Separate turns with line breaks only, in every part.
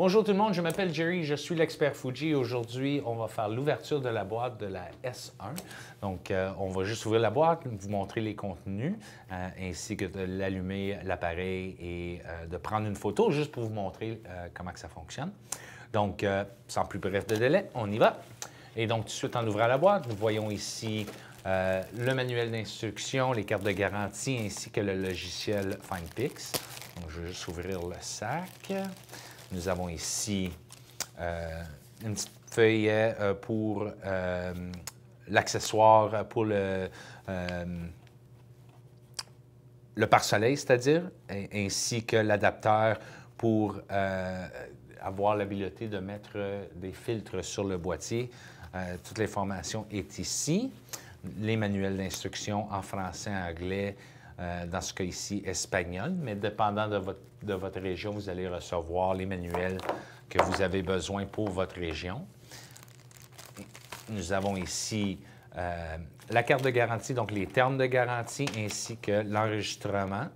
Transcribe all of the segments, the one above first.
Bonjour tout le monde, je m'appelle Jerry, je suis l'expert Fuji. Aujourd'hui, on va faire l'ouverture de la boîte de la S1. Donc, on va juste ouvrir la boîte, vous montrer les contenus, ainsi que de l'allumer l'appareil et de prendre une photo juste pour vous montrer comment que ça fonctionne. Donc, sans plus bref de délai, on y va. Et donc, tout de suite, en ouvrant la boîte, nous voyons ici le manuel d'instruction, les cartes de garantie, ainsi que le logiciel FindPix. Donc, je vais juste ouvrir le sac. Nous avons ici une petite feuillet pour l'accessoire pour le pare-soleil, c'est-à-dire, ainsi que l'adapteur pour avoir l'habileté de mettre des filtres sur le boîtier. Toute l'information est ici. Les manuels d'instruction en français, anglais, dans ce cas ici, espagnol, mais dépendant de votre région, vous allez recevoir les manuels que vous avez besoin pour votre région. Nous avons ici la carte de garantie, donc les termes de garantie, ainsi que l'enregistrement,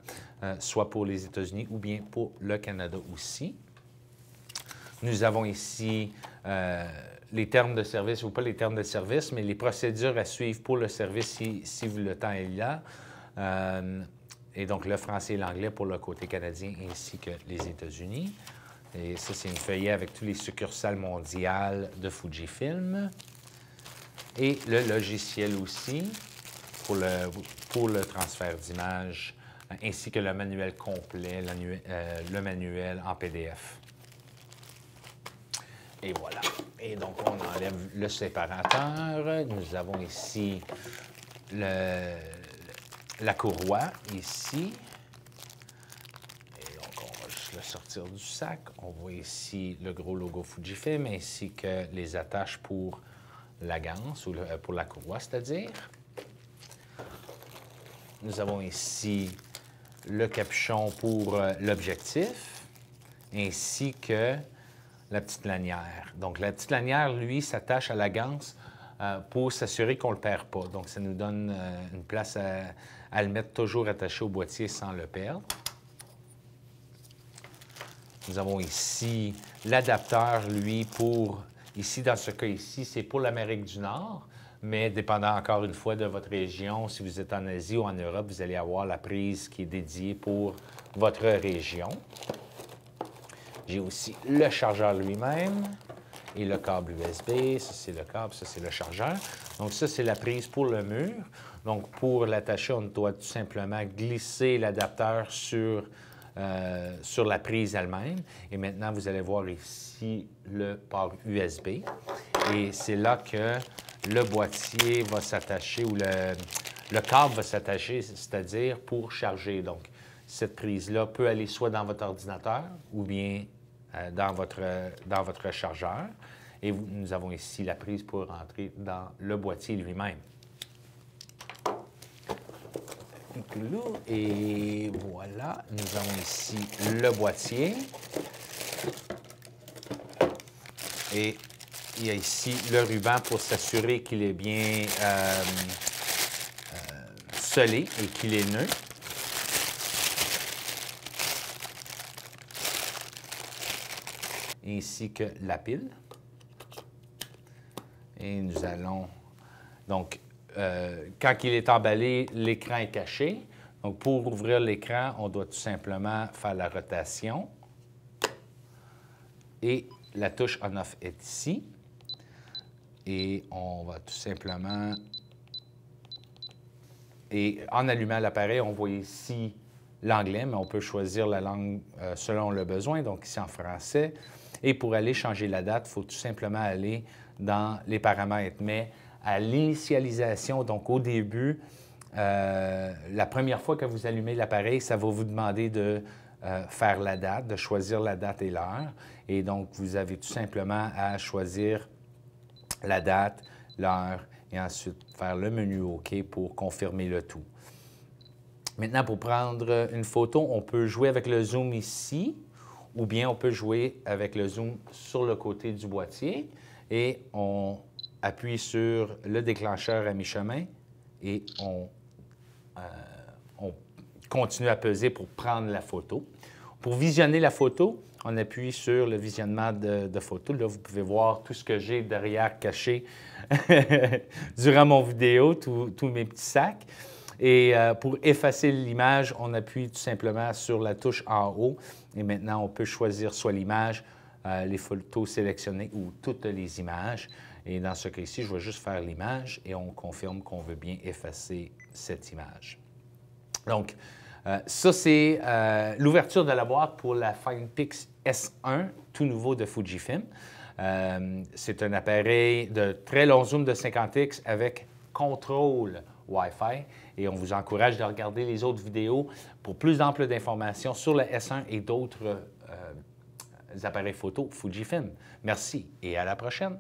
soit pour les États-Unis ou bien pour le Canada aussi. Nous avons ici les termes de service, ou pas les termes de service, mais les procédures à suivre pour le service si le temps est là. Et donc, le français et l'anglais pour le côté canadien ainsi que les États-Unis. Et ça, c'est une feuillet avec tous les succursales mondiales de Fujifilm. Et le logiciel aussi pour le transfert d'images, ainsi que le manuel complet, le manuel en PDF. Et voilà. Et donc, on enlève le séparateur. Nous avons ici la courroie, ici. Et donc, on va juste le sortir du sac. On voit ici le gros logo Fujifilm, ainsi que les attaches pour la ganse, ou pour la courroie, c'est-à-dire. Nous avons ici le capuchon pour l'objectif, ainsi que la petite lanière. Donc, la petite lanière, lui, s'attache à la ganse pour s'assurer qu'on ne le perd pas. Donc, ça nous donne une place à le mettre toujours attaché au boîtier sans le perdre. Nous avons ici l'adapteur, lui, pour... Ici, dans ce cas ici, c'est pour l'Amérique du Nord, mais dépendant encore une fois de votre région, si vous êtes en Asie ou en Europe, vous allez avoir la prise qui est dédiée pour votre région. J'ai aussi le chargeur lui-même et le câble USB. Ça, c'est le câble, ça, c'est le chargeur. Donc, ça, c'est la prise pour le mur. Donc, pour l'attacher, on doit tout simplement glisser l'adapteur sur la prise elle-même. Et maintenant, vous allez voir ici le port USB. Et c'est là que le boîtier va s'attacher, ou le câble va s'attacher, c'est-à-dire pour charger. Donc, cette prise-là peut aller soit dans votre ordinateur ou bien dans votre chargeur. Et nous avons ici la prise pour rentrer dans le boîtier lui-même. Et voilà, nous avons ici le boîtier. Et il y a ici le ruban pour s'assurer qu'il est bien scellé et qu'il est neutre. Ainsi que la pile. Et nous allons... Donc, quand il est emballé, l'écran est caché. Donc, pour ouvrir l'écran, on doit tout simplement faire la rotation. Et la touche on-off est ici. Et on va tout simplement... Et en allumant l'appareil, on voit ici l'anglais, mais on peut choisir la langue selon le besoin, donc ici en français. Et pour aller changer la date, il faut tout simplement aller dans les paramètres. Mais à l'initialisation, donc au début, la première fois que vous allumez l'appareil, ça va vous demander de faire la date, de choisir la date et l'heure. Et donc, vous avez tout simplement à choisir la date, l'heure, et ensuite faire le menu OK pour confirmer le tout. Maintenant, pour prendre une photo, on peut jouer avec le zoom ici, ou bien on peut jouer avec le zoom sur le côté du boîtier et on appuie sur le déclencheur à mi-chemin et on continue à peser pour prendre la photo. Pour visionner la photo, on appuie sur le visionnement de photos. Là, vous pouvez voir tout ce que j'ai derrière caché durant mon vidéo, tous mes petits sacs. Et pour effacer l'image, on appuie tout simplement sur la touche en haut. Et maintenant, on peut choisir soit l'image, les photos sélectionnées ou toutes les images. Et dans ce cas-ci, je vais juste faire l'image et on confirme qu'on veut bien effacer cette image. Donc, ça, c'est l'ouverture de la boîte pour la FinePix S1, tout nouveau de Fujifilm. C'est un appareil de très long zoom de 50x avec contrôle Wi-Fi et on vous encourage de regarder les autres vidéos pour plus d'ample d'informations sur le S1 et d'autres appareils photo Fujifilm. Merci et à la prochaine!